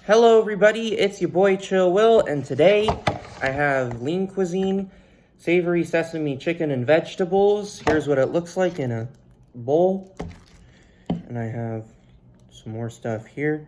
Hello everybody, it's your boy Chill Will, and today I have lean cuisine, savory sesame chicken and vegetables. Here's what it looks like in a bowl. And I have some more stuff here.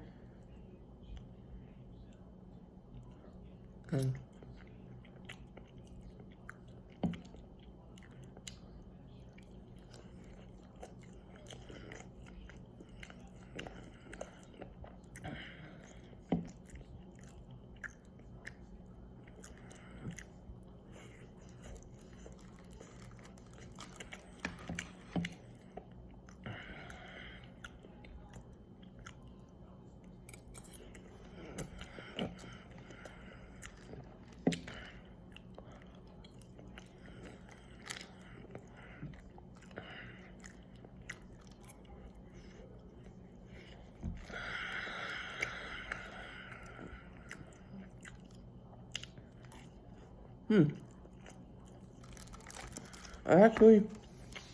Actually,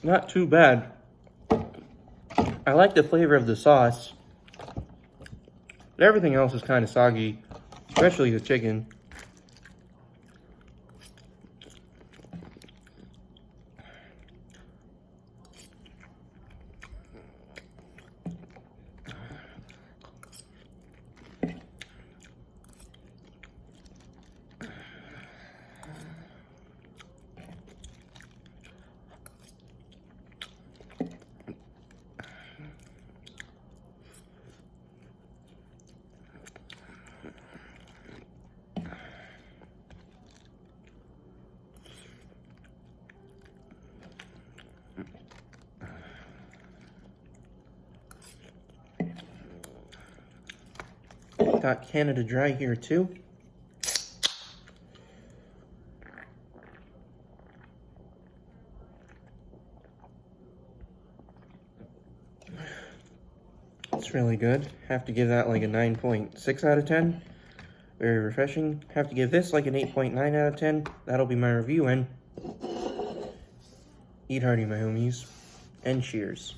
not too bad. I like the flavor of the sauce. Everything else is kind of soggy, especially the chicken. Got Canada Dry here too. It's really good. Have to give that like a 9.6 out of 10. Very refreshing. Have to give this like an 8.9 out of 10. That'll be my review, and eat hearty, my homies. And cheers.